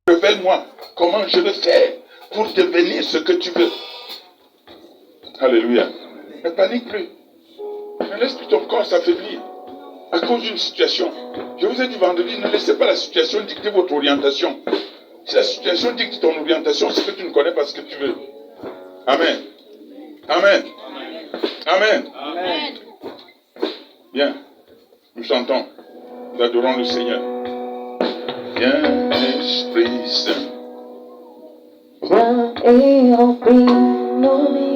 Révèle-moi comment je le fais pour devenir ce que tu veux. Alléluia. Ne panique plus. Ne laisse plus ton corps s'affaiblir à cause d'une situation. Je vous ai dit vendredi, ne laissez pas la situation dicter votre orientation. Si la situation dicte ton orientation, c'est que tu ne connais pas ce que tu veux. Amen. Amen. Amen. Amen. Bien. Nous chantons. Nous adorons le Seigneur. Viens, Esprit Saint. Viens et remplis nos vies.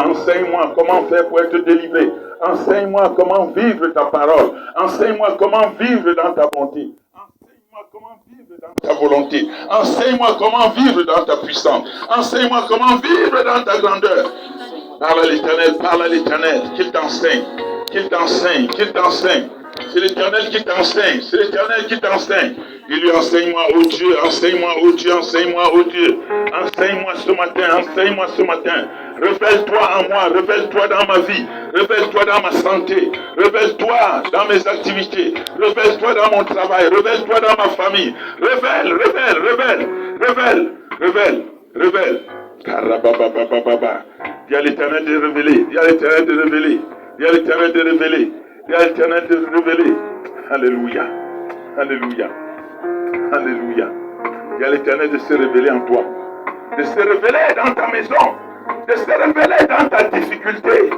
Enseigne-moi comment faire pour être délivré. Enseigne-moi comment vivre ta parole. Enseigne-moi comment vivre dans ta bonté. Enseigne-moi comment vivre dans ta volonté. Enseigne-moi comment vivre dans ta puissance. Enseigne-moi comment vivre dans ta grandeur. Parle à l'Éternel, qu'il t'enseigne, qu'il t'enseigne, qu'il t'enseigne. C'est l'Éternel qui t'enseigne, c'est l'Éternel qui t'enseigne. Il lui enseigne-moi, oh Dieu, enseigne-moi, oh Dieu, enseigne-moi, oh Dieu. Enseigne-moi ce matin, enseigne-moi ce matin. Révèle-toi en moi, révèle-toi dans ma vie, révèle-toi dans ma santé, révèle-toi dans mes activités, révèle-toi dans mon travail, révèle-toi dans ma famille. Révèle, révèle. Karabababababa. Dis à l'Éternel de révéler, dis à l'Éternel de révéler, dis à l'Éternel de révéler, dis à l'Éternel de révéler. Alléluia, alléluia, alléluia. Dis à l'Éternel de se révéler en toi, de se révéler dans ta maison, de se révéler dans ta difficulté.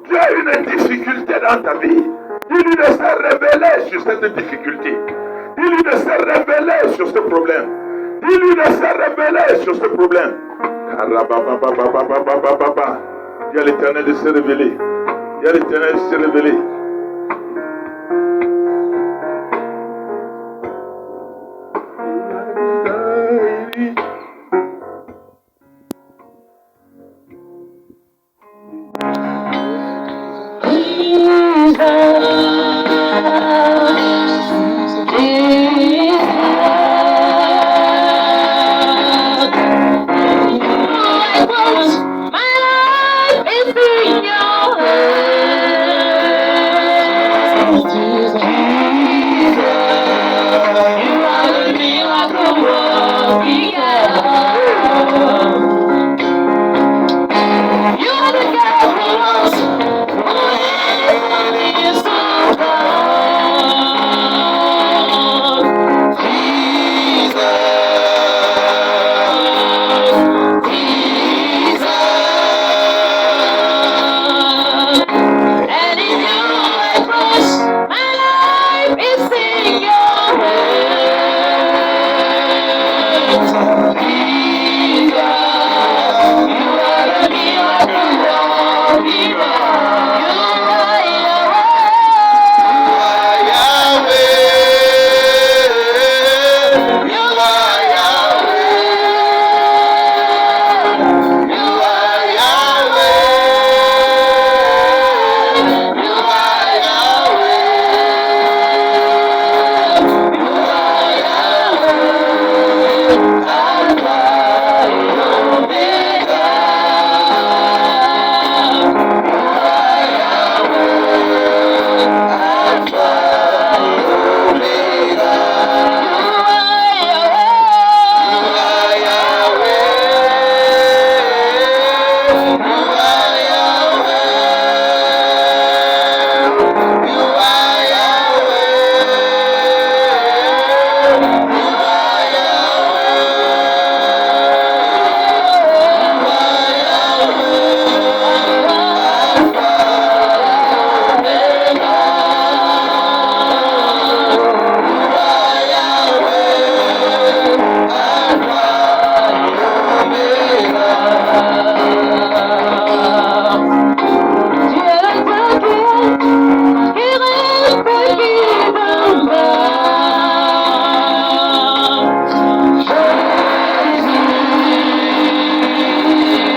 Tu as une difficulté dans ta vie. Dis-lui de se révéler sur cette difficulté. Dis-lui de se révéler sur ce problème. Dis-lui de se révéler sur ce problème. Dis à l'Éternel de se révéler. Dis à l'Éternel de se révéler. My life is in your hands.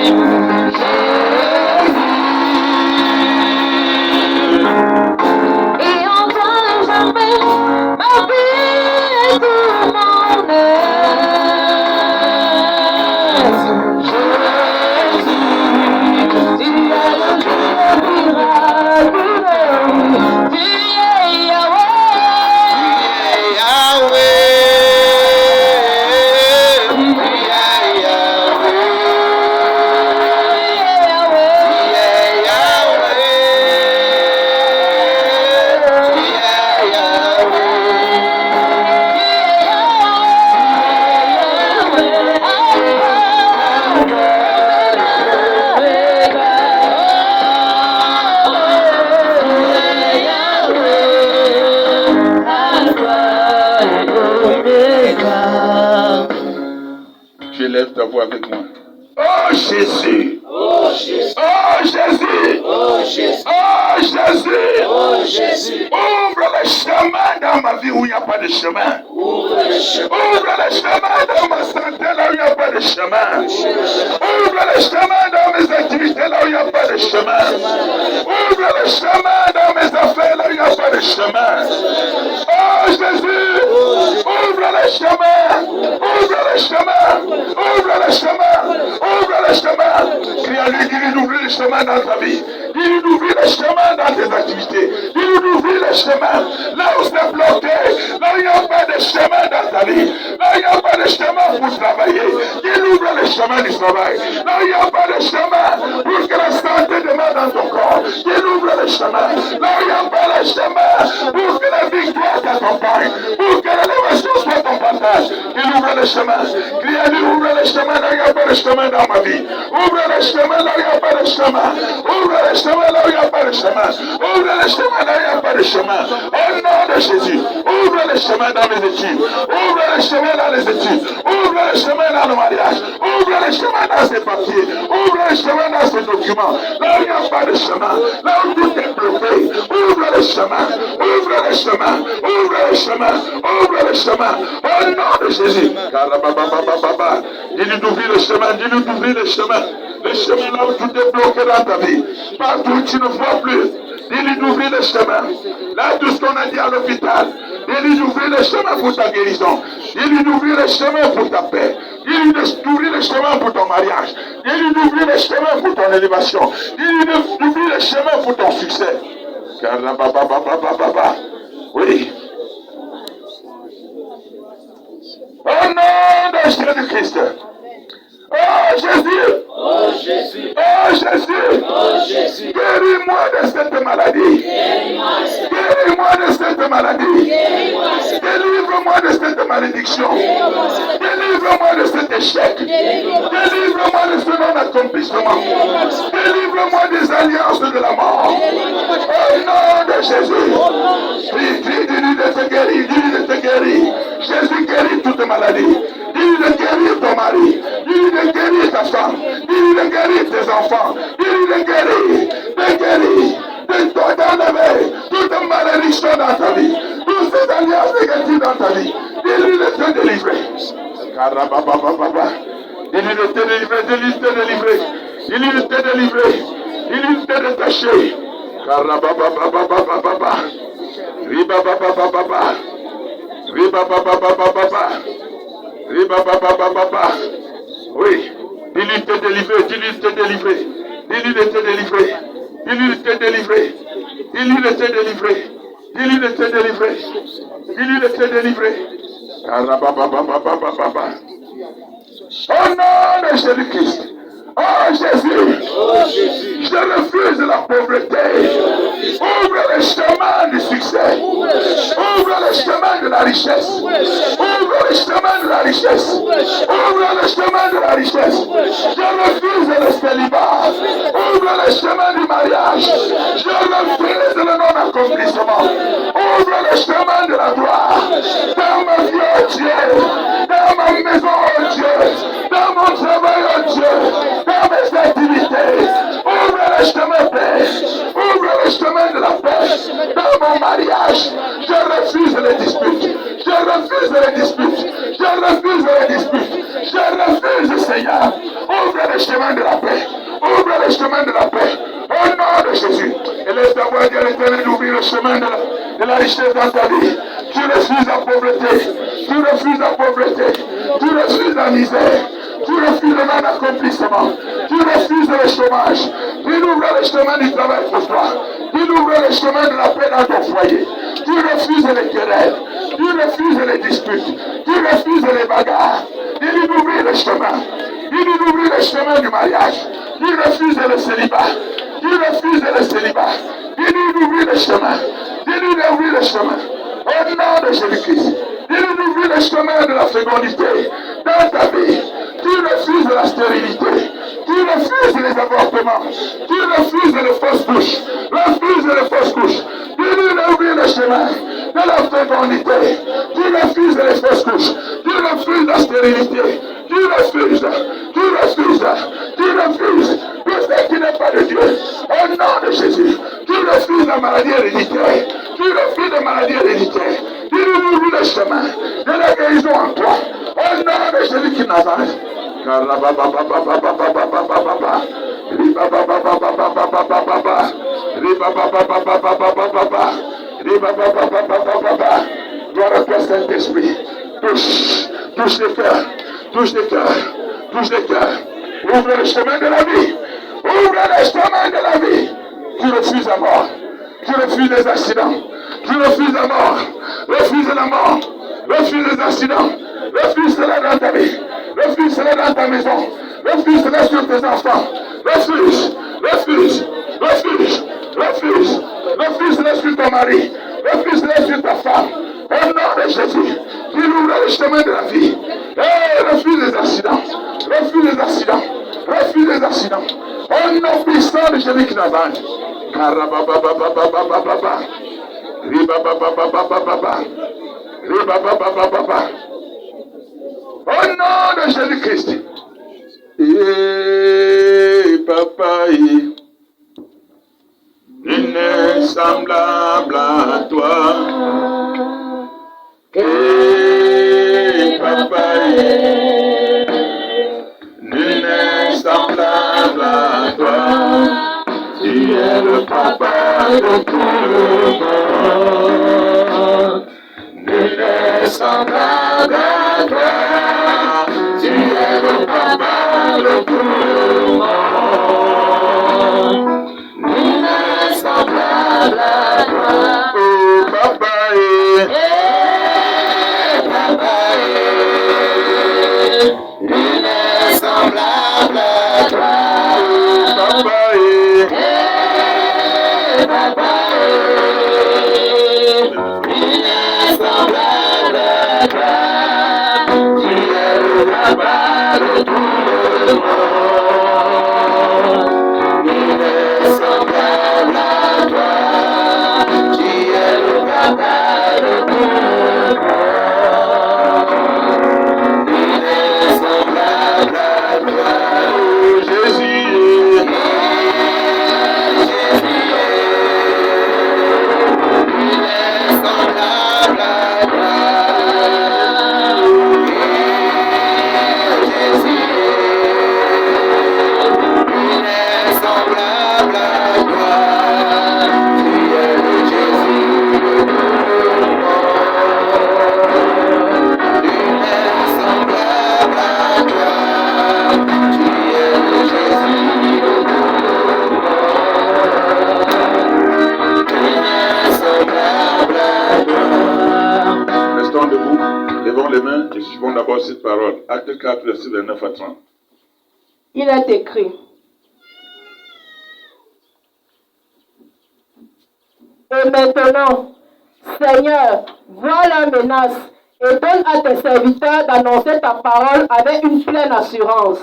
Et enfin jamais ma vie et tout mon être. Jésus, tu es le Dieu miraculeux, tu es Tu élèves ta voix avec moi. Oh Jésus! Oh Jésus! Oh Jésus! Oh Jésus! Oh Jésus! Oh Jésus! Ouvre le chemin dans ma vie où il n'y a pas de chemin. Ouvre le chemin. Ouvre le chemin dans ma santé là où il n'y a pas de chemin. Ouvre le chemin dans mes activités là où il n'y a pas de chemin. Ouvre le chemin dans mes affaires là où il n'y a pas de chemin. Oh Jésus! Ouvre le chemin! Ouvre le chemin! Ouvre le chemin! Ouvre le chemin! Crie à lui, dis-lui d'ouvrir le chemin dans ta vie. Dis-lui d'ouvrir le chemin dans tes activités. Dis-lui d'ouvrir le chemin là où c'est bloqué. Là où il n'y a pas de chemin dans ta vie. Là où il n'y a pas de chemin pour travailler. Dis-lui ouvre le chemin du travail. Là où il n'y a pas de chemin pour que la santé demeure dans ton corps. Dis-lui ouvre le chemin. Là où il n'y a pas de chemin pour que la victoire t'accompagne. Pour que l'élévation soit ton partage. Dis-lui ouvre le chemin. Crie à lui, ouvre le chemin là où il n'y a pas de chemin dans ma vie. Ouvre le chemin là où il n'y a pas de chemin. Ouvre le chemin là où il n'y a pas de chemin. Ouvre le chemin là où il n'y a pas de chemin. Au nom de Jésus, ouvre le chemin dans mes études. Ouvre le chemin dans les études. Ouvre le chemin dans le mariage. Ouvre le chemin dans ces papiers. Ouvre le chemin dans ces documents. Là où il n'y a pas de chemin. Là où tout est bloqué. Ouvre le chemin. Ouvre le chemin. Ouvre le chemin. Ouvre le chemin. Au nom de Jésus. Dis-lui d'ouvrir le chemin. Dis-lui d'ouvrir le chemin. Le chemin là où tout est bloqué dans ta vie. Partout où tu ne vois plus. Dis-lui d'ouvrir le chemin. Là, tout ce qu'on a dit à l'hôpital. Dis-lui d'ouvrir le chemin pour ta guérison. Dis-lui d'ouvrir le chemin pour ta paix. Dis-lui d'ouvrir le chemin pour ton mariage. Dis-lui d'ouvrir le chemin pour ton élévation. Dis-lui d'ouvrir le chemin pour ton succès. Oui. Au nom de Jésus-Christ. Oh Jésus! Oh Jésus! Oh Jésus! Oh Jésus! Guéris-moi de cette maladie! Guéris-moi de cette maladie! Délivre-moi de cette malédiction! Délivre-moi de cet échec! Délivre-moi de ce non-accomplissement! Délivre-moi des alliances de la mort! Au nom de Jésus! Dis-lui de te guérir! Dis-lui de te guérir! Jésus guérit toute maladie! Dis-lui de guérir ton mari! Dis-lui de guérir ta femme! Dis-lui de guérir tes enfants! Dis-lui de guérir! D'enlever toute malédiction dans ta vie! Toutes ces alliances négatives dans ta vie! Dis-lui de te délivrer! Dis-lui de te délivrer! Dis-lui de te délivrer! Dis-lui de te délivrer! Dis-lui de te détacher! Oui, dis-lui de te délivrer, dis-lui de te délivrer, dis-lui de te délivrer, dis-lui de te délivrer, dis-lui de te délivrer, dis-lui de te délivrer, dis-lui de te délivrer. Au nom de Jésus-Christ. Oh Jésus, je refuse la pauvreté. Ouvre le chemin du succès. Ouvre le chemin de la richesse. Ouvre le chemin de la richesse. Ouvre le chemin de la richesse. Je refuse le célibat. Ouvre le chemin du mariage. Je refuse le non-accomplissement. Ouvre le chemin de la gloire. Dans ma vie, oh Dieu. Dans ma maison, oh Dieu. Dans mon travail, oh Dieu. Dans mes activités, ouvre le chemin paix, ouvre le chemin de la paix. Dans mon mariage, je refuse les disputes, je refuse les disputes, je refuse les disputes, je refuse, Seigneur. Ouvre le la paix. Ouvre le chemin de la paix. Au nom de Jésus. Et laisse ta voix dire l'Éternel d'ouvrir le chemin de la richesse dans ta vie. Tu refuses la pauvreté. Tu refuses la pauvreté. Tu refuses la misère. Tu refuses le non-accomplissement. Tu refuses le chômage. Tu ouvres le chemin du travail pour toi. Tu ouvres le chemin de la paix dans ton foyer. Tu refuses les querelles. Tu refuses les disputes. Tu refuses les bagarres. Tu lui ouvres le chemin. Tu lui ouvres le chemin du mariage. Tu refuses le célibat. Tu refuses le célibat. Tu lui ouvres le chemin. Tu lui ouvres le chemin. Au nom de Jésus-Christ. Tu lui ouvres le chemin de la fécondité dans ta vie. Tu refuses la stérilité. Tu refuses les avortements. Tu refuses les fausses couches. Refuses les fausses couches. Tu lui ouvres le chemin de la fécondité. Tu refuses les fausses couches. Tu refuses la stérilité. Tu refuses. Tu refuses. Tu refuses tout ce qui n'est pas de Dieu. Au nom de Jésus. Tu refuses la maladie héréditaire. Tu refuses la maladie héréditaire. Tu lui ouvres le chemin de la guérison en toi. Au nom de Jésus qui Nazareth. Gloire à toi, Saint-Esprit. Touche les cœurs. Touche les cœurs. Touche les cœurs. Ouvre le chemin de la vie. Ouvre le chemin de la vie. Tu refuses la mort. Tu refuses les accidents. Tu refuses la mort. Refuse la mort. Refuse les accidents. Refuse cela dans ta vie. Refuse cela dans ta maison. Refuse cela sur tes enfants. Refuse. Refuse. Refuse. Refuse. Refuse cela sur ton mari. Refuse cela sur ta femme. Au nom de Jésus. Tu ouvres le chemin de la vie. Et refuse les accidents. Refuse les accidents. Refuse les accidents. Au nom puissant de Jésus qui Nazareth. Karababababababababa. Ribababababababa. Ribabababababa. Au nom de Jésus-Christ. Et papa, il n'est semblable à toi. Et papa, il n'est semblable à toi. Tu es le papa de tout le monde. Il n'est semblable à toi. Tu es le papa de tout le monde. Il n'est semblable à toi. Oh papa, il est semblable à toi. Papa, il est semblable à toi. Tu es le papa de tout le monde. Il est semblable à toi. Tu es le papa de tout le monde. Il est semblable à toi. Oh Jésus. Et suivons d'abord cette parole. Acte 4, verset 29 à 30. Il est écrit. Et maintenant, Seigneur, vois la menace et donne à tes serviteurs d'annoncer ta parole avec une pleine assurance,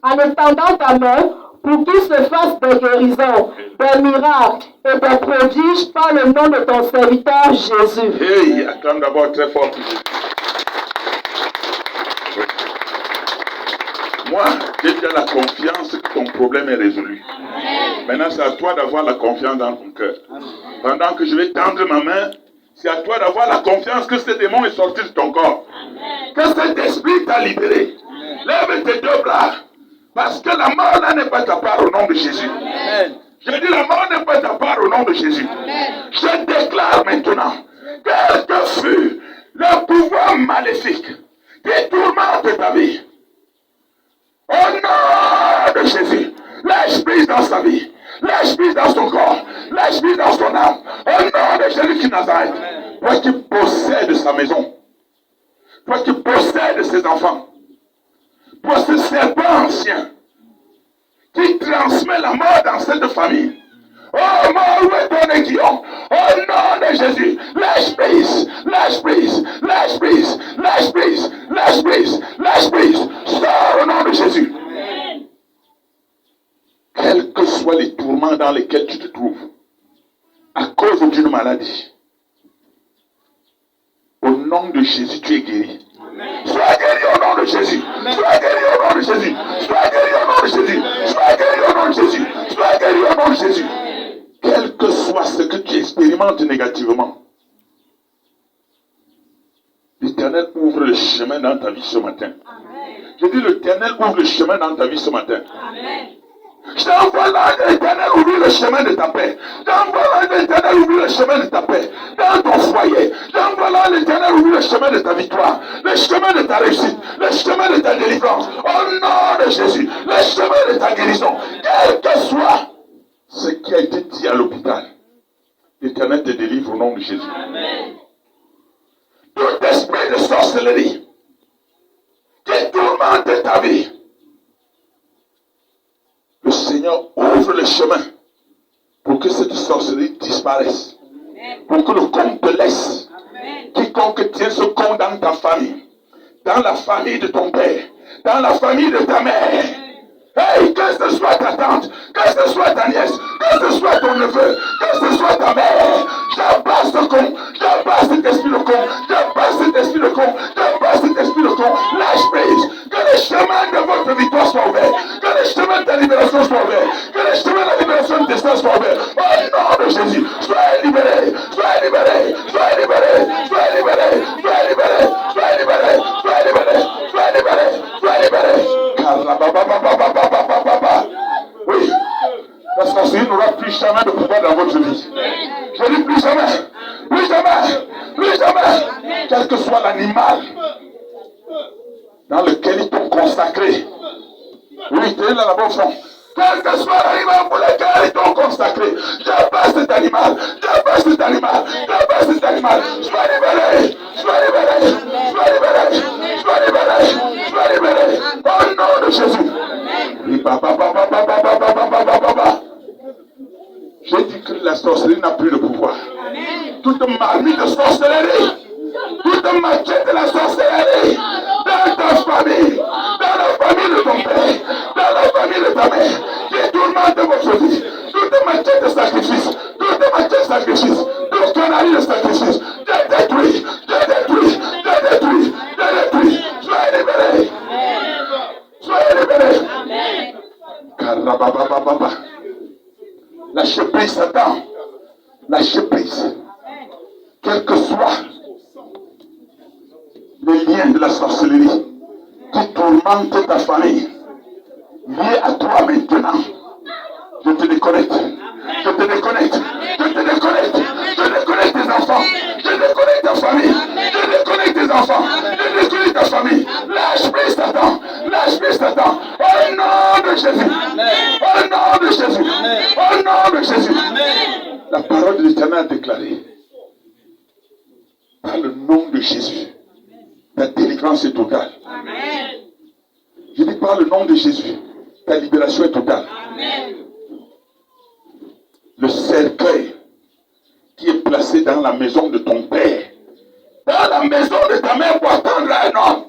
en étendant ta main pour qu'il se fasse des guérisons, des miracles et des prodiges par le nom de ton serviteur Jésus. Hey, acclame d'abord très fort pour Jésus. Moi, j'ai déjà la confiance que ton problème est résolu. Maintenant, c'est à toi d'avoir la confiance dans ton cœur. Pendant que je vais tendre ma main, c'est à toi d'avoir la confiance que ce démon est sorti de ton corps. Que cet esprit t'a libéré. Lève tes deux bras. Parce que la mort là n'est pas ta part au nom de Jésus. Amen. Je dis la mort n'est pas ta part au nom de Jésus. Amen. Je déclare maintenant, quel que fut le pouvoir maléfique qui tourmente ta vie, au nom de Jésus, lâche prise dans sa vie, lâche prise dans son corps, lâche prise dans son âme, au nom de Jésus de Nazareth. Toi qui possèdes sa maison, toi qui possèdes ses enfants, toi ce serpent ancien qui transmet la mort dans cette famille. Oh mort, où est ton aiguillon? Au nom de Jésus, lâche prise, lâche prise, lâche prise, lâche prise, lâche prise, lâche prise. Sors au nom de Jésus. Amen. Quels que soient les tourments dans lesquels tu te trouves, à cause d'une maladie, au nom de Jésus, tu es guéri. Sois guéri au nom de Jésus. Sois guéri au nom de Jésus. Sois guéri au nom de Jésus. Sois guéri au nom de Jésus. Sois guéri au nom de Jésus. Quel que soit ce que tu expérimentes négativement, l'Éternel ouvre le chemin dans ta vie ce matin. Je dis l'Éternel ouvre le chemin dans ta vie ce matin. Amen. J'envoie l'ange de l'Éternel ouvrir le chemin de ta paix. J'envoie l'ange de l'Éternel ouvrir le chemin de ta paix. Dans ton foyer. J'envoie l'ange de l'Éternel ouvrir le chemin de ta victoire. Le chemin de ta réussite. Le chemin de ta délivrance. Au nom de Jésus. Le chemin de ta guérison. Quel que soit ce qui a été dit à l'hôpital, l'Éternel te délivre au nom de Jésus. Amen. Tout esprit de sorcellerie qui tourmente ta vie, le Seigneur ouvre le chemin pour que cette sorcellerie disparaisse. Pour que le compte te laisse. Quiconque tient ce compte dans ta famille, dans la famille de ton père, dans la famille de ta mère. Hey, que ce soit ta tante, que ce soit ta nièce, que ce soit ton neveu, que ce soit ta mère, j'abat ce con, j'abat cet esprit de con, j'abat cet esprit de con, j'abat cet esprit de con, lâche prise, que le chemin de votre victoire soit ouvert, que le chemin de ta libération soit ouvert, que le chemin de la libération de tes destin soit ouvert, au nom de Jésus, soyez libérés, soyez libérés, soyez libérés, soyez libérés, soyez libérés, soyez libérés, soyez libérés, soyez libérés, soyez libérés. Oui, la sorcellerie n'aura plus jamais de pouvoir dans votre vie. Je dis plus jamais, plus jamais, plus jamais. Quel que soit l'animal dans lequel ils t'ont consacré. Oui, tu es là là-bas au fond. Quel que soit l'animal pour lequel ils t'ont consacré, j'abat cet animal, j'abat cet animal, j'abat cet animal. Sois libéré, sois libéré, sois libéré, sois libéré, sois libéré. Au nom de Jésus. J'ai dit que la sorcellerie n'a plus de pouvoir. Toute marmite de sorcellerie, toute machette de la sorcellerie, dans ta famille, dans la famille de ton père, dans la famille de ta mère, qui tourmente votre vie, toute machette de sacrifice, toute machette de sacrifice, toute canarie de sacrifice, je détruis, je détruis, je détruis, je détruis. Soyez libérés. Soyez libérés. Karababababa. Lâchez prise, Satan. Lâchez prise. Quel que soit les liens de la sorcellerie qui tourmentent ta famille, liés à toi maintenant, je te déconnecte. Je te déconnecte. Je te déconnecte. Je déconnecte tes enfants. Je déconnecte ta famille. Je déconnecte tes enfants. Je déconnecte ta famille. Lâche prise, Satan. Lâche prise, Satan. Au nom de Jésus. Au nom de Jésus. Au nom de Jésus. La parole de l'Éternel a déclaré. Par le nom de Jésus, ta délivrance est totale. Je dis par le nom de Jésus, ta libération est totale. Le cercueil qui est placé dans la maison de ton père, dans la maison de ta mère pour attendre un homme,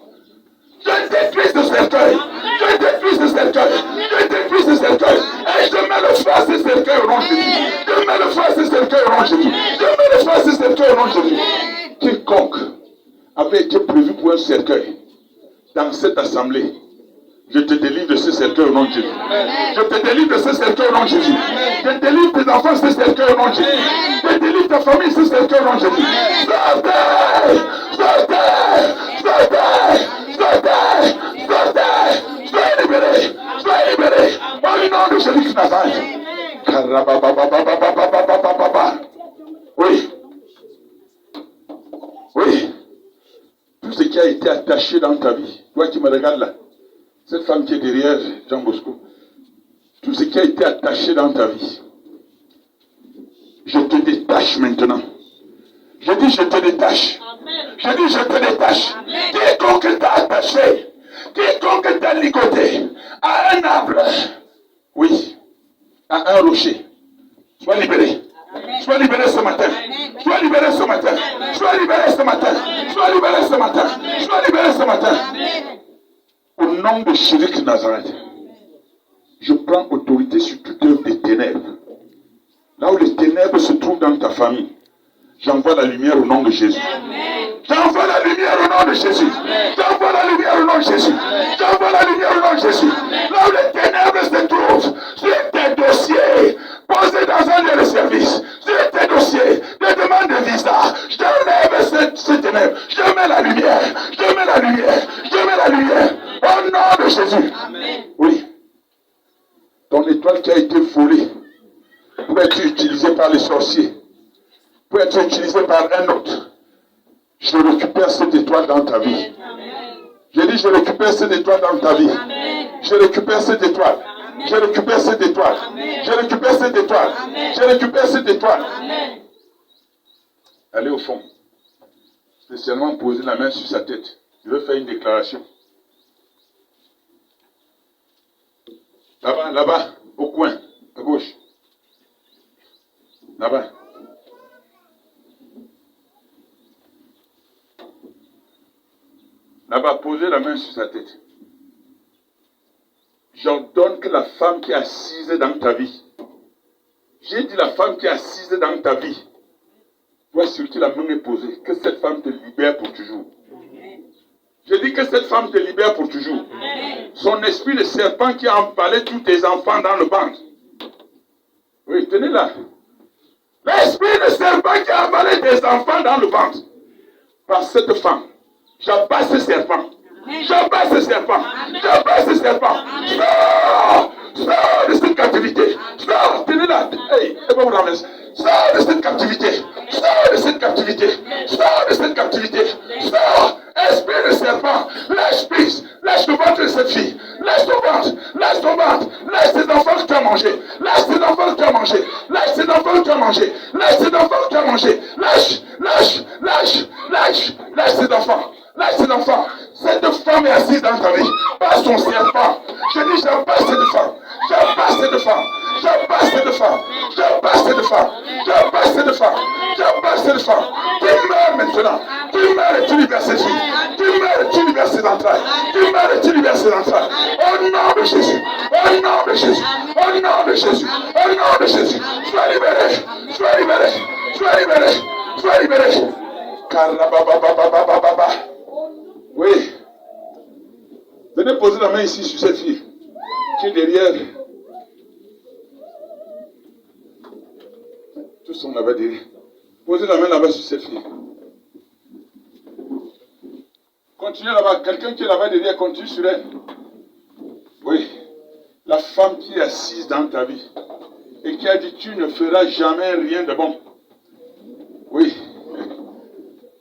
je détruis ce cercueil. Je détruis ce cercueil. Je détruis ce cercueil. Et je mets le feu à ce cercueil au nom de Jésus. Je mets le feu à ce cercueil au nom de Jésus. Je mets le feu à ce cercueil au nom de Jésus. Quiconque avait été prévu pour un cercueil dans cette assemblée, je te délivre de ce cercueil au nom de Jésus. Je te délivre de ce cercueil au nom de Jésus. Je délivre tes enfants de ce cercueil au nom de Jésus. Je délivre ta famille de ce cercueil au nom de Jésus. Sortez! Sortez! Sortez! Sortez! Sortez! Soyez libérés! Soyez libérés. Au nom de Jésus de Nazareth. Oui. Oui. Tout ce qui a été attaché dans ta vie, toi qui me regardes là, cette femme qui est derrière Jean Bosco, tout ce qui a été attaché dans ta vie, je te détache maintenant. Je dis je te détache. Je dis je te détache. Quiconque t'a attaché, quiconque t'a ligoté à un arbre, oui, à un rocher, sois libéré. Sois libéré ce matin. Sois libéré ce matin. Sois libéré ce matin. Sois libéré ce matin. Sois libéré ce matin. Au nom de Jésus de Nazareth, je prends autorité sur toute œuvre des ténèbres. Là où les ténèbres se trouvent dans ta famille, j'envoie la lumière au nom de Jésus. J'envoie la lumière au nom de Jésus. J'envoie la lumière au nom de Jésus. J'envoie la lumière au nom de Jésus. Là où les ténèbres se trouvent, sur tes dossiers posés dans un lieu de service, sur tes dossiers de demande de visa, je t'enlève ces ténèbres. Je mets la lumière. Je mets la lumière. Je mets la lumière. Au nom de Jésus. Oui. Ton étoile qui a été volée pour être utilisée par les sorciers, pour être utilisée par un autre. Je récupère cette étoile dans ta vie. Je dis, je récupère cette étoile dans ta vie. Je récupère cette étoile. Je récupère cette étoile. Je récupère cette étoile. Je récupère cette étoile. Allez au fond. Spécialement poser la main sur sa tête. Je veux faire une déclaration. Là-bas, là-bas, au coin, à gauche. Là-bas. Là-bas, posez la main sur sa tête. J'ordonne que la femme qui est assise dans ta vie, j'ai dit la femme qui est assise dans ta vie, toi sur qui la main est posée, que cette femme te libère pour toujours. Je dis que cette femme te libère pour toujours. Son esprit de serpent qui a empalé tous tes enfants dans le ventre. Oui, tenez là. L'esprit de serpent qui a empalé tes enfants dans le ventre. Par cette femme. J'abat ce serpent. J'abat ce serpent. J'abat ce serpent. Sors! Sors de cette captivité. Sors! Tenez là. Hey, sors de cette captivité. Sors de cette captivité. Sors de cette captivité. Sors! Esprit de serpent. Lâche prise. Lâche le ventre de cette fille. Lâche ton ventre. Lâche ton ventre. Lâche ces enfants que tu as mangés. Lâche ces enfants que tu as mangés. Lâche ces enfants que tu as mangés. Lâche ces enfants que tu as mangés. Lâche. Lâche. Lâche. Lâche. Lâche ces enfants. Lâche ces enfants. Cette femme est assise dans ta vie. Pas son serpent. Je dis, j'abat cette femme. J'abat cette femme. J'abat cette femme. J'abat cette femme. J'abat cette femme. J'abat cette femme. Tu meurs maintenant. Tu meurs et tu libères cette fille. Tu meurs et tu libères ses entrailles. Tu meurs et tu libères ses entrailles. Au nom de Jésus. Au nom de Jésus. Au nom de Jésus. Au nom de Jésus. Sois libéré. Sois libéré. Sois libéré. Sois libéré. Karababababababa. Oui. Venez poser la main ici sur cette fille qui est derrière. Tous sont là-bas derrière. Posez la main là-bas sur cette fille. Continuez là-bas. Quelqu'un qui est là-bas derrière, continue sur elle. Oui. La femme qui est assise dans ta vie et qui a dit tu ne feras jamais rien de bon. Oui.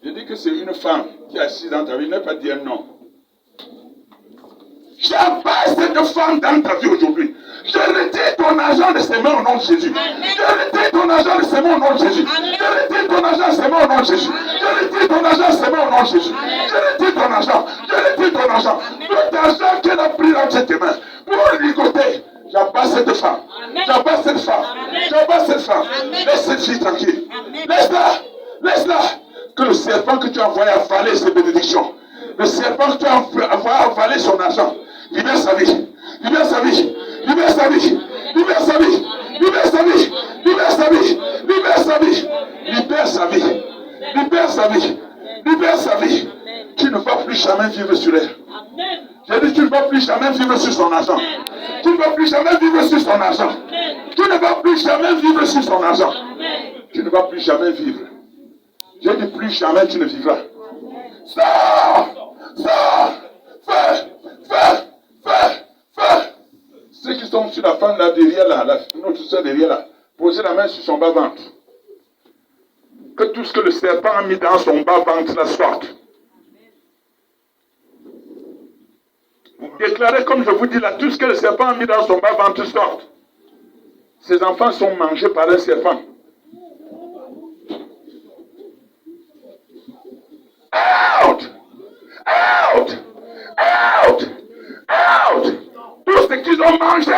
Je dis que c'est une femme qui est assise dans ta vie. Ne pas dire non. J'abat cette femme dans ta vie aujourd'hui. Je retire ton argent de ses mains au nom de Jésus. Je retire ton argent de ses mains au nom de Jésus. Je retire ton argent de ses mains au nom de Jésus. Je retire ton argent de ses mains au nom de Jésus. Je retire ton argent. Je retire ton argent. Tout argent qu'elle a pris dans ses mains pour ligoter. J'abat cette femme. J'abat cette femme. J'abat cette femme. Laisse cette fille tranquille. Laisse-la. Laisse-la. Que le serpent que tu as envoyé avaler ses bénédictions. Le serpent que tu as envoyé avaler son argent. Libère sa vie. Libère sa vie. Libère sa vie. Libère sa vie. Libère sa vie. Libère sa vie. Libère sa vie. Libère sa vie. Libère sa vie. Libère sa vie. Tu ne vas plus jamais vivre sur elle. J'ai dit, tu ne vas plus jamais vivre sur son argent. Tu ne vas plus jamais vivre sur son argent. Tu ne vas plus jamais vivre sur son argent. Tu ne vas plus jamais vivre. J'ai dit, plus jamais tu ne vivras. Sors! Sors! Fais! Fais! Fais! Fais! Ceux tombe sur la femme là derrière là, notre soeur derrière là, posez la main sur son bas-ventre. Que tout ce que le serpent a mis dans son bas-ventre la sorte. Vous déclarez, comme je vous dis là, tout ce que le serpent a mis dans son bas-ventre sorte. Ses enfants sont mangés par un serpent. Out! Out! Out! Out! Tout ce qu'ils ont mangé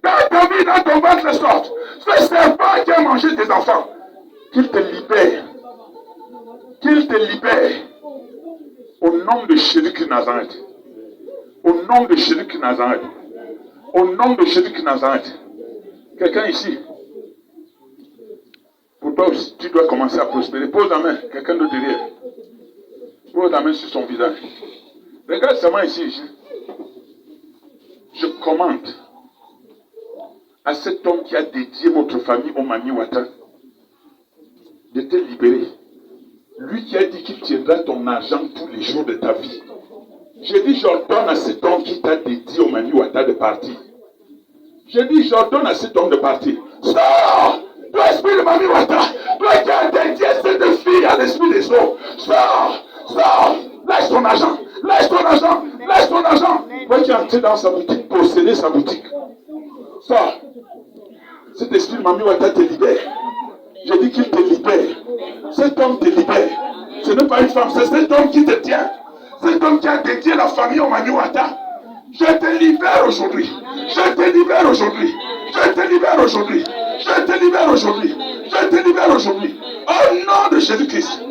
dans ta vie, dans ton ventre sorte. Ce serpent qui a mangé tes enfants, qu'il te libère. Qu'il te libère. Au nom de Jésus-Christ Nazareth. Au nom de Jésus-Christ Nazareth. Au nom de Jésus-Christ Nazareth. Quelqu'un ici. Pour toi aussi, tu dois commencer à prospérer. Pose la main. Quelqu'un de derrière. Pose la main sur son visage. Regarde seulement ici. Je commande à cet homme qui a dédié votre famille au Maniwata de te libérer. Lui qui a dit qu'il tiendra ton argent tous les jours de ta vie. J'ai dit, j'ordonne à cet homme qui t'a dédié au Maniwata de partir. J'ai dit, j'ordonne à cet homme de partir. Sors! Toi, esprit de Maniwata! Toi qui as dédié cette fille à l'esprit des eaux! Sors! Sors! Lâche ton argent! Lâche ton argent! Lâche ton argent! Toi qui es entré dans sa boutique, posséder sa boutique. Sors! Cet esprit de Maniwata te libère. J'ai dit qu'il te libère. Cet homme te libère. Ce n'est pas une femme, c'est cet homme qui te tient. Cet homme qui a dédié la famille au Maniwata. Je te libère aujourd'hui. Je te libère aujourd'hui. Je te libère aujourd'hui. Je te libère aujourd'hui. Je te libère aujourd'hui. Au nom de Jésus-Christ.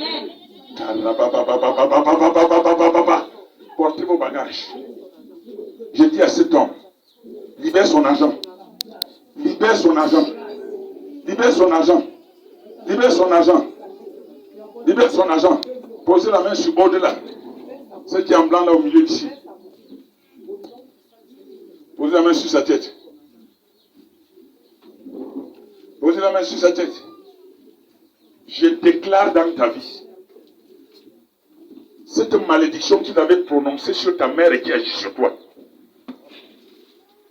Portez vos bagages. Je dis à cet homme, libère son argent. Libère son argent. Libère son argent. Libère son argent. Libère son argent. Posez la main sur au-delà. Ce qui est en blanc là au milieu d'ici. Posez la main sur sa tête. Posez la main sur sa tête. Je déclare dans ta vie cette malédiction qu'il avait prononcée sur ta mère et qui agit sur toi.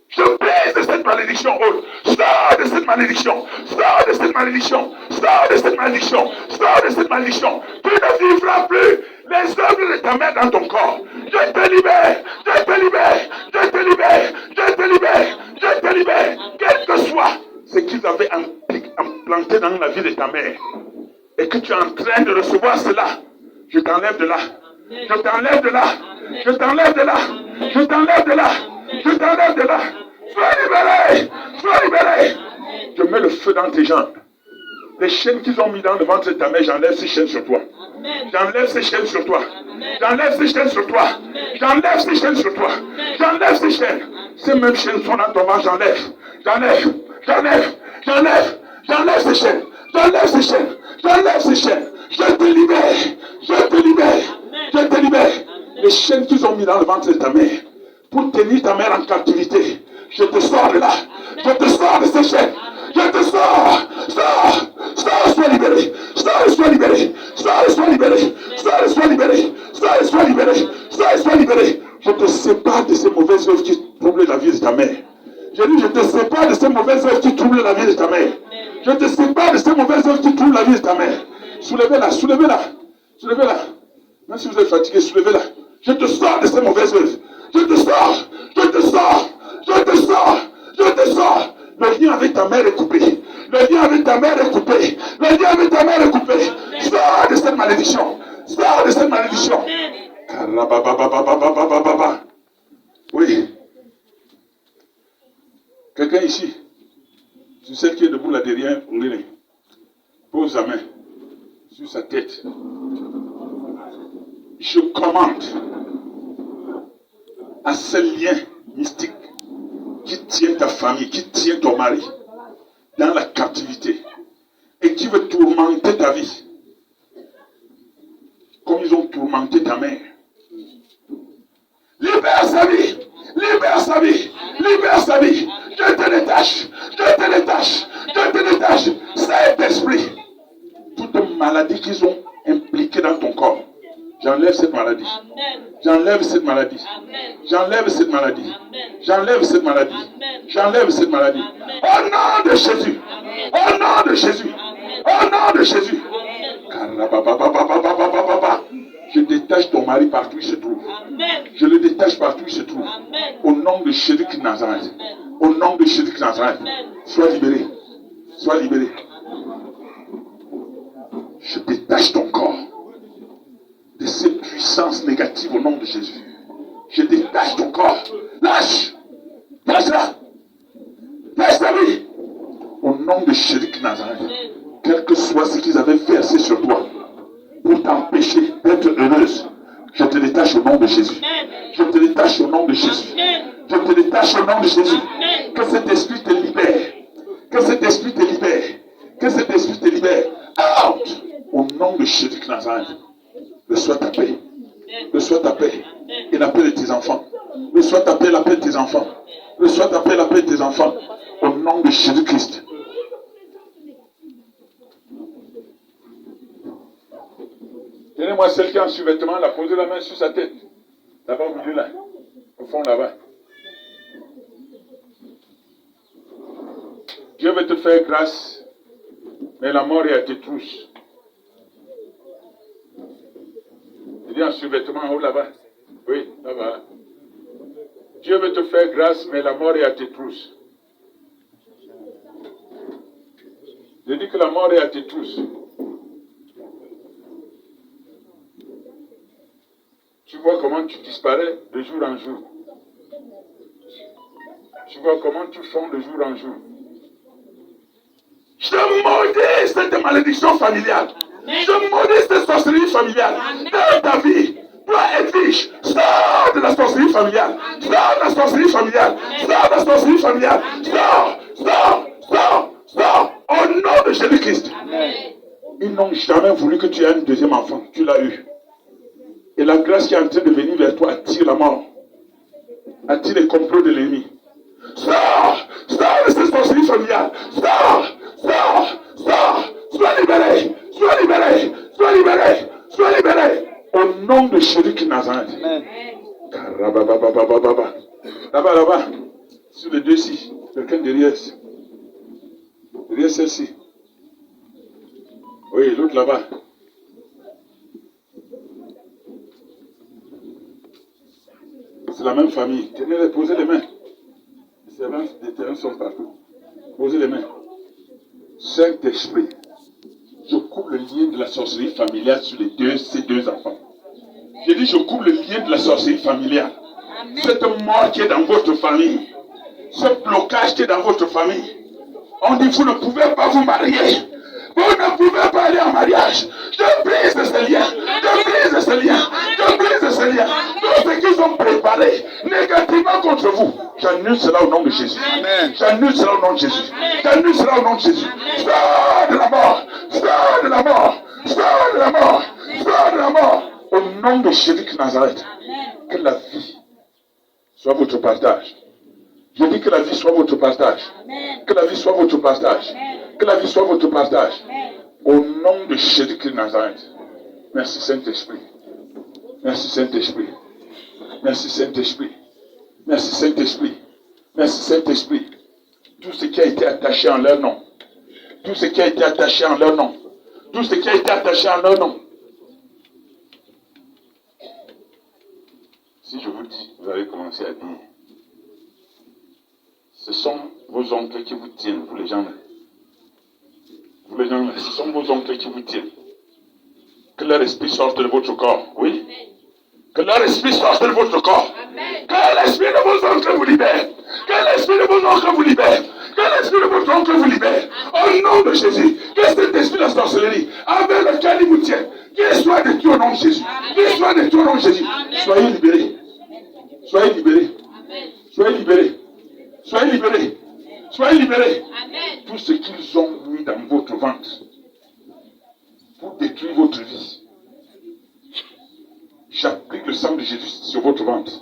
Je brise de cette malédiction haute. Sors de cette malédiction. Sors de cette malédiction. Sors de cette malédiction. Sors de cette malédiction. Tu ne vivras plus les œuvres de ta mère dans ton corps. Je te libère. Je te libère. Je te libère. Je te libère. Je te libère. Quel que soit ce qu'ils avaient implanté dans la vie de ta mère et que tu es en train de recevoir cela, je t'enlève de là. Je t'enlève de là. Je t'enlève de là. Je t'enlève de là. Je t'enlève de là. Sois libéré. Sois libéré. Je mets le feu dans tes jambes. Les chaînes qu'ils ont mis dans le ventre de ta mère, j'enlève ces chaînes sur toi. J'enlève ces chaînes sur toi. J'enlève ces chaînes sur toi. J'enlève ces chaînes sur toi. J'enlève ces chaînes. Ces mêmes chaînes sont dans ton ventre, j'enlève. J'enlève. J'enlève. J'enlève. J'enlève ces chaînes. J'enlève ces chaînes. J'enlève ces chaînes. Je te libère. Je te libère. Je te libère. Les chaînes qu'ils ont mis dans le ventre de ta mère pour tenir ta mère en captivité. Je te sors de là. Je te sors de ces chaînes. Je te sors. Sors. Sors, sois libéré. Sors, sois libéré. Sors, sois libéré. Sors, sois libéré. Sors, sois libéré. Sors, sois libéré. Je te sépare de ces mauvaises œuvres qui troublent la vie de ta mère. Je dis, je te sépare de ces mauvaises œuvres qui troublent la vie de ta mère. Je te sépare de ces mauvaises œuvres qui troublent la vie de ta mère. Soulevez-la, soulevez-la. Soulevez-la. Même si vous êtes fatigué, soulevez-la. Je te sors de ces mauvaises œuvres. Je te sors. Je te sors. Je te sors. Je te sors. Le lien avec ta mère est coupé. Le lien avec ta mère est coupé. Le lien avec ta mère est coupé. Sors de cette malédiction. Sors de cette malédiction. Oui. Quelqu'un ici, sur celle qui est debout là derrière, pose la main sur sa tête. Je commande à ce lien mystique qui tient ta famille, qui tient ton mari dans la captivité et qui veut tourmenter ta vie comme ils ont tourmenté ta mère. Libère sa vie, libère sa vie, libère sa vie. Je te détache, je te détache, je te détache. Cet esprit, toute maladie qu'ils ont impliquée dans ton corps, J'enlève cette maladie. J'enlève cette maladie. J'enlève cette maladie. J'enlève cette maladie. J'enlève cette maladie. Au nom de Jésus. Au nom de Jésus. Au nom de Jésus. Je détache ton mari partout où il se trouve. Je le détache partout où il se trouve. Au nom de Jésus de Nazareth. Au nom de Jésus de Nazareth. Sois libéré. Sois libéré. Je détache ton corps de ces puissances négatives au nom de Jésus. Je détache ton corps. Lâche. Lâche-la. Lâche ta vie. Au nom de Jésus de Nazareth. Quel que soit ce qu'ils avaient versé sur toi pour t'empêcher d'être heureuse, je te détache au nom de Jésus. Je te détache au nom de Jésus. Je te détache au nom de Jésus. Que cet esprit te libère. Que cet esprit te libère. Que cet esprit te libère. Out! Au nom de Jésus de Nazareth. Reçois ta paix. Reçois ta paix. Et la paix de tes enfants. Reçois ta paix, la paix de tes enfants. Reçois ta paix, la paix de tes enfants. Au nom de Jésus-Christ. Tenez-moi celle qui est en sous-vêtement, là, posez la main sur sa tête. Là-bas au milieu, là. Au fond, là-bas. Dieu veut te faire grâce, mais la mort est à tes trousses. Il est en sous-vêtement en haut, là-bas. Oui, là-bas. Dieu veut te faire grâce, mais la mort est à tes trousses. Je dis que la mort est à tes trousses. Tu vois comment tu disparais de jour en jour. Tu vois comment tu fonds de jour en jour. Je maudis cette malédiction familiale. Je maudis cette sorcellerie familiale. Dans ta vie, toi Edwige, sors de la sorcellerie familiale. Sors de la sorcellerie familiale. Sors de la sorcellerie familiale. Sors, sors, sors, sors. Au nom de Jésus-Christ. Ils n'ont jamais voulu que tu aies un deuxième enfant. Tu l'as eu. Et la grâce qui est en train de venir vers toi attire la mort. Attire les complots de l'ennemi. Sors! Sors de cette sorcellerie familiale! Sors! Sors! Sors! Sois libéré! Sois libéré! Sois libéré! Sois libéré! Au nom de Jésus de Nazareth. Là-bas, là-bas. Sur les deux-ci. Quelqu'un derrière. Derrière celle-ci. Oui, l'autre là-bas. C'est la même famille. Tenez-les, posez les mains. Les servants des terrains sont partout. Posez les mains. Saint-Esprit, je coupe le lien de la sorcellerie familiale sur ces deux enfants. J'ai dit, je coupe le lien de la sorcellerie familiale. Cette mort qui est dans votre famille, ce blocage qui est dans votre famille. On dit, vous ne pouvez pas vous marier. Vous ne pouvez pas aller en mariage. Je brise ce lien. Je brise ce lien. Je brise ce lien. Tout ce qu'ils ont préparé négativement contre vous, j'annule cela au nom de Jésus. J'annule cela au nom de Jésus. J'annule cela au nom de Jésus. Sors de la mort. Sors de la mort. Sors de la mort. Sors de la mort. Au nom de Jésus de Nazareth. Que la vie soit votre partage. Je dis que la vie soit votre partage. Que la vie soit votre partage. Que la vie soit votre partage. Au nom de Jésus de Nazareth. Merci Saint-Esprit. Merci Saint-Esprit. Merci Saint-Esprit. Merci Saint-Esprit. Merci Saint-Esprit. Tout ce qui a été attaché en leur nom. Tout ce qui a été attaché en leur nom. Tout ce qui a été attaché en leur nom. Si je vous dis, vous allez commencer à dire. Ce sont vos oncles qui vous tiennent, vous les gens là. Vous les gens là, ce sont vos oncles qui vous tiennent. Que leur esprit sorte de votre corps, oui. Que leur esprit sorte de votre corps. Que l'esprit de vos oncles vous libère. Que l'esprit de vos oncles vous libère. Que l'esprit de votre oncle vous libère. Au nom de Jésus. Que cet esprit de sorcellerie, avec lequel il vous tient, qu'il soit détruit au nom de Jésus. Qu'il soit détruit au nom de Jésus. Soyez libérés. Soyez libérés. Soyez libérés. Soyez libérés. Soyez libérés. Tout ce qu'ils ont mis dans votre ventre pour détruire votre vie. J'applique le sang de Jésus sur votre ventre.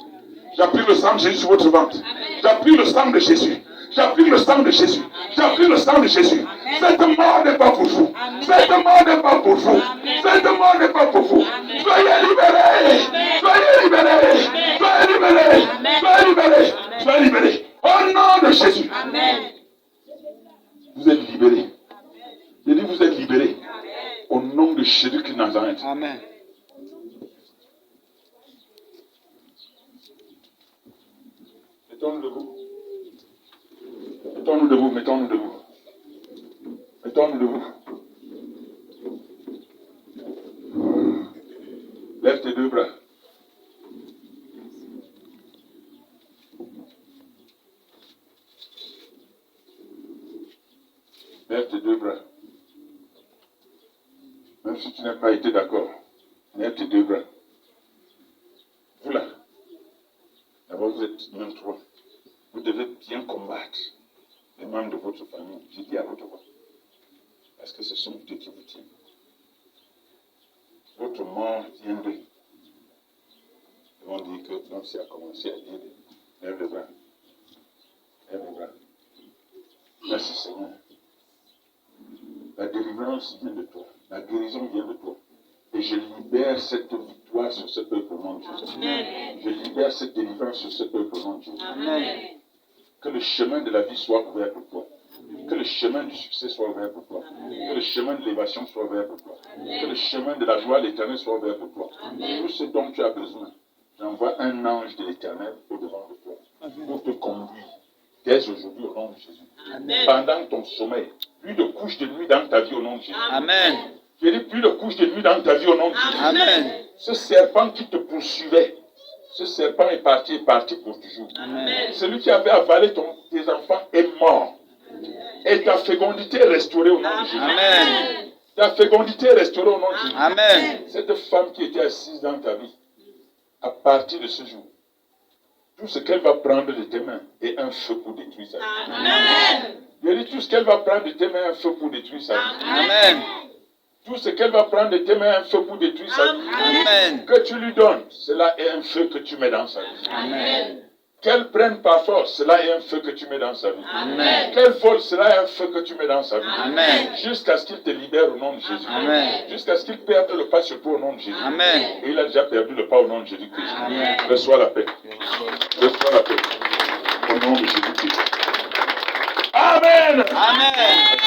J'applique le sang de Jésus sur votre ventre. J'applique le sang de Jésus. J'applique le sang de Jésus. J'applique le sang de Jésus. Cette mort n'est pas pour vous. Cette mort n'est pas pour vous. Cette mort n'est pas pour vous. Soyez libérés. Nazareth. Amen. Mettons-nous debout. Mettons-nous debout, mettons-nous debout. Mettons-nous debout. Lève tes deux bras. Lève tes deux bras. Même si tu n'as pas été d'accord, lève tes deux bras. Vous là, d'abord vous êtes même trois. Vous devez bien combattre les membres de votre famille. Je dis à votre voix. Parce que ce sont Dieu qui vous tient. Votre mort vient d'eux. Ils vont dire que donc c'est a commencé à dire lève les bras. Lève les bras. Merci Seigneur. La délivrance vient de toi. La guérison vient de toi. Et je libère cette victoire sur ce peuple au nom de Jésus. Amen. Je libère cette délivrance sur ce peuple au nom de Jésus. Amen. Que le chemin de la vie soit ouvert pour toi. Que le chemin du succès soit ouvert pour toi. Que le chemin de l'évasion soit ouvert pour toi. Que le chemin de la joie de l'éternel soit ouvert pour toi. Tout ce dont tu as besoin, j'envoie un ange de l'éternel au-devant de toi pour te conduire dès aujourd'hui au nom de Jésus. Amen. Pendant ton sommeil, plus de couches de nuit dans ta vie au nom de Jésus. Amen. Je dis plus de couches de nuit dans ta vie au nom de Jésus. Amen. Ce serpent qui te poursuivait, ce serpent est parti pour toujours. Amen. Celui qui avait avalé tes enfants est mort. Et ta fécondité est restaurée au nom de Jésus. Amen. Ta fécondité est restaurée au nom de Jésus. Amen. Cette femme qui était assise dans ta vie, à partir de ce jour, tout ce qu'elle va prendre de tes mains est un feu pour détruire sa vie. Amen. Je dis tout ce qu'elle va prendre de tes mains est un feu pour détruire sa vie. Amen. Tout ce qu'elle va prendre de tes mains est un feu pour détruire sa vie. Amen. Que tu lui donnes, cela est un feu que tu mets dans sa vie. Amen. Qu'elle prenne par force, cela est un feu que tu mets dans sa vie. Amen. Qu'elle vole, cela est un feu que tu mets dans sa vie. Amen. Jusqu'à ce qu'il te libère au nom de Jésus. Amen. Jusqu'à ce qu'il perde le pas sur toi au nom de Jésus. Amen. Et il a déjà perdu le pas au nom de Jésus-Christ. Amen. Reçois la paix. Reçois la paix. Au nom de Jésus-Christ. Amen. Amen.